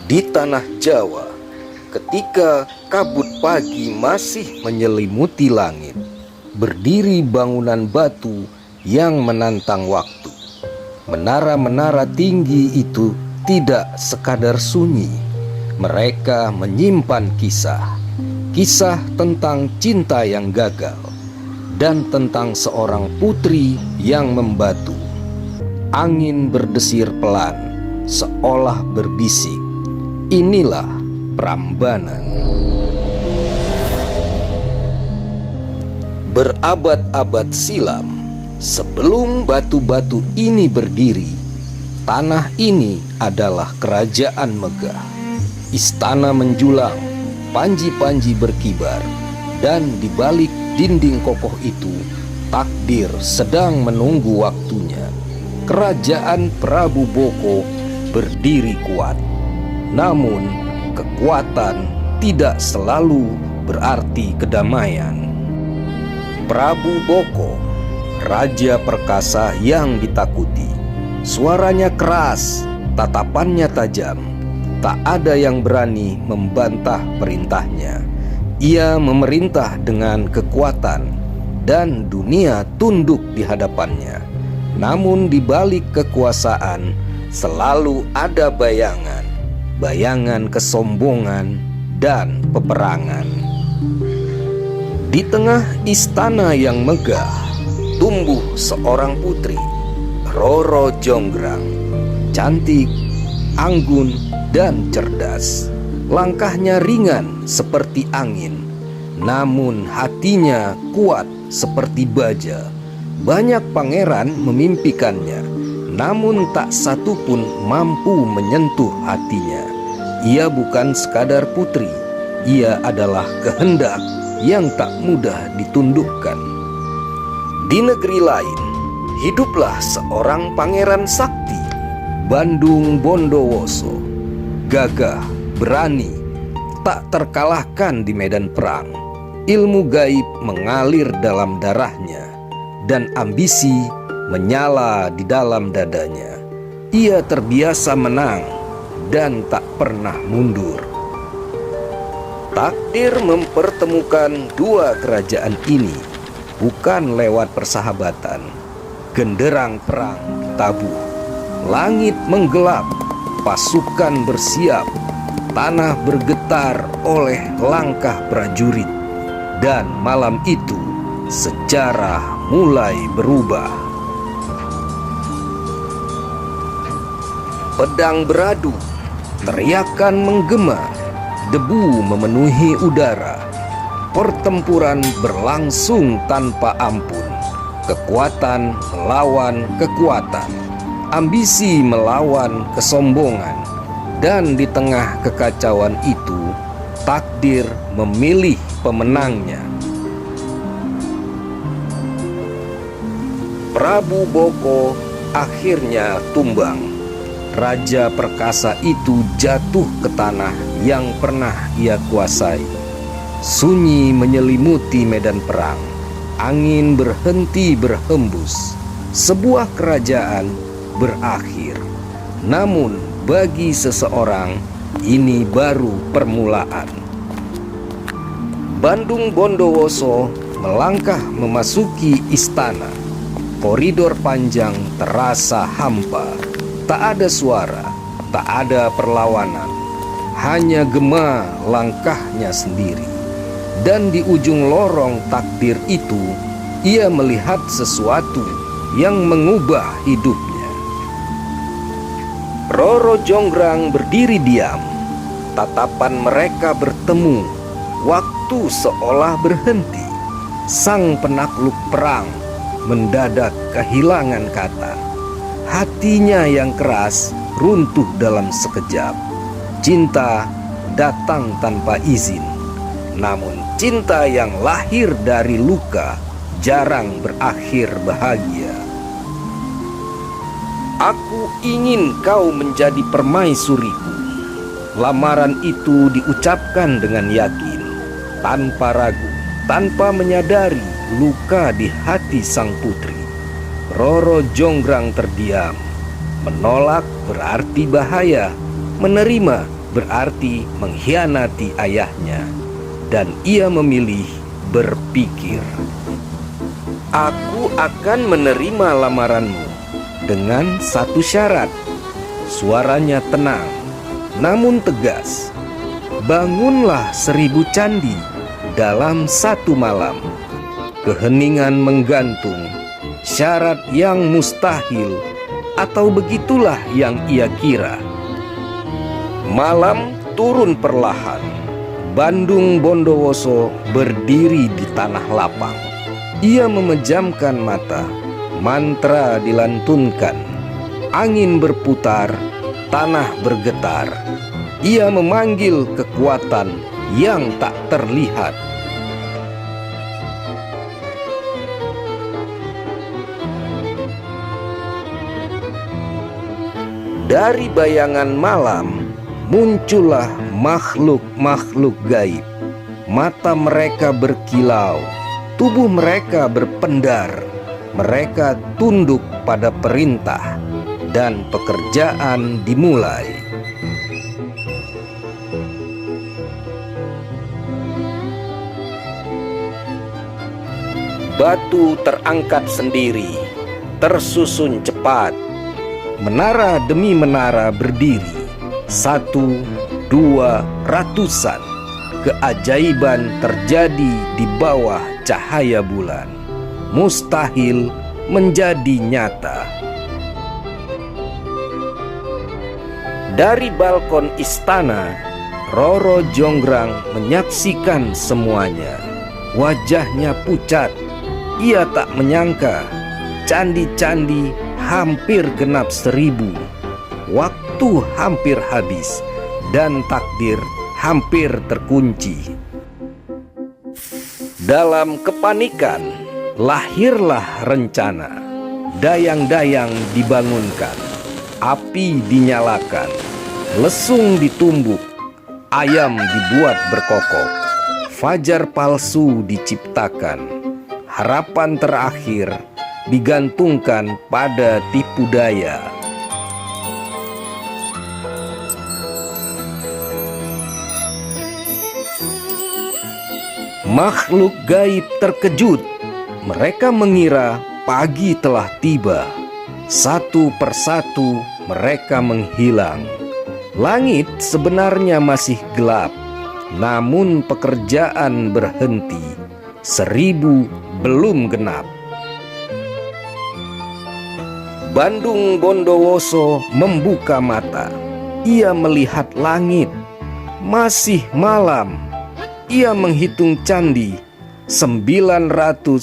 Di tanah Jawa, ketika kabut pagi masih menyelimuti langit, berdiri bangunan batu yang menantang waktu. Menara-menara tinggi itu tidak sekadar sunyi. Mereka menyimpan kisah tentang cinta yang gagal dan tentang seorang putri yang membatu. Angin berdesir pelan, seolah berbisik, inilah Prambanan. Berabad-abad silam, sebelum batu-batu ini berdiri, tanah ini adalah kerajaan megah. Istana menjulang, panji-panji berkibar, dan di balik dinding kokoh itu, takdir sedang menunggu waktunya. Kerajaan Prabu Boko berdiri kuat. Namun, kekuatan tidak selalu berarti kedamaian. Prabu Boko, raja perkasa yang ditakuti. Suaranya keras, tatapannya tajam. Tak ada yang berani membantah perintahnya. Ia memerintah dengan kekuatan, dan dunia tunduk di hadapannya. Namun di balik kekuasaan selalu ada bayangan kesombongan dan peperangan. Di tengah istana yang megah, tumbuh seorang putri, Roro Jonggrang, cantik, anggun, dan cerdas. Langkahnya ringan seperti angin, namun hatinya kuat seperti baja. Banyak pangeran memimpikannya, namun tak satu pun mampu menyentuh hatinya. Ia bukan sekadar putri, ia adalah kehendak yang tak mudah ditundukkan. Di negeri lain, hiduplah seorang pangeran sakti, Bandung Bondowoso. Gagah, berani, tak terkalahkan di medan perang. Ilmu gaib mengalir dalam darahnya, dan ambisi menyala di dalam dadanya. Ia terbiasa menang dan tak pernah mundur. Takdir mempertemukan dua kerajaan ini bukan lewat persahabatan. Genderang perang ditabuh, langit menggelap, pasukan bersiap, tanah bergetar oleh langkah prajurit, dan malam itu sejarah mulai berubah. Pedang beradu, teriakan menggema, debu memenuhi udara. Pertempuran berlangsung tanpa ampun. Kekuatan melawan kekuatan, ambisi melawan kesombongan, dan di tengah kekacauan itu, takdir memilih pemenangnya. Prabu Boko akhirnya tumbang. Raja perkasa itu jatuh ke tanah yang pernah ia kuasai. Sunyi menyelimuti medan perang. Angin berhenti berhembus. Sebuah kerajaan berakhir. Namun bagi seseorang, ini baru permulaan. Bandung Bondowoso melangkah memasuki istana. Koridor panjang terasa hampa. Tak ada suara, tak ada perlawanan. Hanya gema langkahnya sendiri. Dan di ujung lorong takdir itu, ia melihat sesuatu yang mengubah hidupnya. Roro Jonggrang berdiri diam. Tatapan mereka bertemu. Waktu seolah berhenti. Sang penakluk perang mendadak kehilangan kata. Hatinya yang keras runtuh dalam sekejap. Cinta datang tanpa izin. Namun cinta yang lahir dari luka jarang berakhir bahagia. Aku ingin kau menjadi permaisuriku. Lamaran itu diucapkan dengan yakin, tanpa ragu, tanpa menyadari luka di hati sang putri. Roro Jonggrang terdiam. Menolak berarti bahaya, menerima berarti mengkhianati ayahnya, dan ia memilih berpikir, "Aku akan menerima lamaranmu dengan satu syarat." Suaranya tenang namun tegas. "Bangunlah 1000 candi dalam satu malam." Keheningan menggantung. Syarat yang mustahil, atau begitulah yang ia kira. Malam turun perlahan. Bandung Bondowoso berdiri di tanah lapang. Ia memejamkan mata. Mantra dilantunkan. Angin berputar, tanah bergetar. Ia memanggil kekuatan yang tak terlihat. Dari bayangan malam muncullah makhluk-makhluk gaib. Mata mereka berkilau, tubuh mereka berpendar. Mereka tunduk pada perintah, dan pekerjaan dimulai. Batu terangkat sendiri, tersusun cepat. Menara demi menara berdiri, 1, 2, ratusan. Keajaiban terjadi di bawah cahaya bulan. Mustahil menjadi nyata. Dari balkon istana, Roro Jonggrang menyaksikan semuanya. Wajahnya pucat. Ia tak menyangka candi-candi hampir genap 1000. Waktu hampir habis dan takdir hampir terkunci. Dalam kepanikan lahirlah rencana. Dayang-dayang dibangunkan, api dinyalakan, lesung ditumbuk, ayam dibuat berkokok, fajar palsu diciptakan. Harapan terakhir digantungkan pada tipu daya. Makhluk gaib terkejut. Mereka mengira pagi telah tiba. Satu persatu mereka menghilang. Langit sebenarnya masih gelap, namun pekerjaan berhenti. 1000 belum genap. Bandung Bondowoso membuka mata. Ia melihat langit. Masih malam. Ia menghitung candi. 999.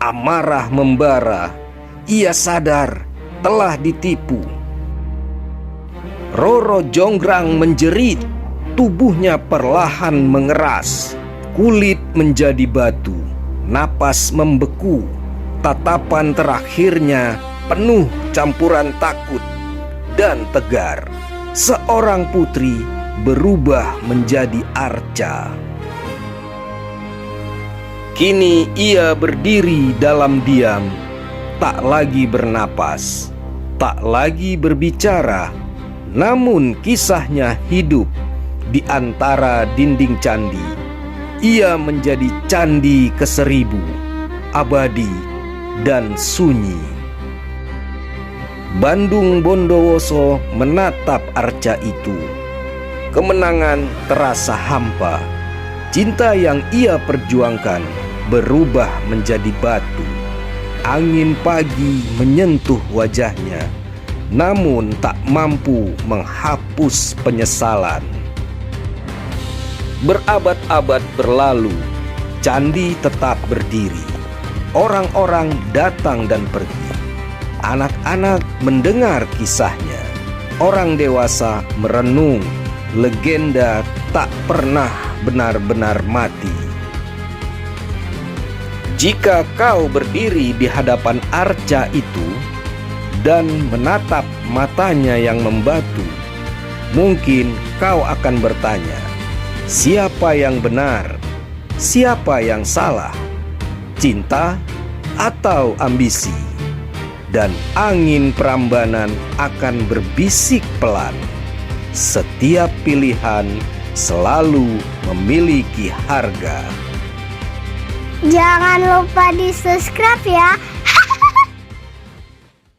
Amarah membara. Ia sadar telah ditipu. Roro Jonggrang menjerit. Tubuhnya perlahan mengeras. Kulit menjadi batu. Napas membeku. Tatapan terakhirnya penuh campuran takut dan tegar. Seorang putri berubah menjadi arca. Kini ia berdiri dalam diam, tak lagi bernapas, tak lagi berbicara, namun kisahnya hidup di antara dinding candi. Ia menjadi candi ke-1000, abadi dan sunyi. Bandung Bondowoso menatap arca itu. Kemenangan terasa hampa. Cinta yang ia perjuangkan berubah menjadi batu. Angin pagi menyentuh wajahnya, namun tak mampu menghapus penyesalan. Berabad-abad berlalu, candi tetap berdiri. Orang-orang datang dan pergi. Anak-anak mendengar kisahnya. Orang dewasa merenung. Legenda tak pernah benar-benar mati. Jika kau berdiri di hadapan arca itu dan menatap matanya yang membatu, mungkin kau akan bertanya, siapa yang benar? Siapa yang salah? Cinta atau ambisi? dan angin Prambanan akan berbisik pelan. Setiap pilihan selalu memiliki harga. Jangan lupa di subscribe ya.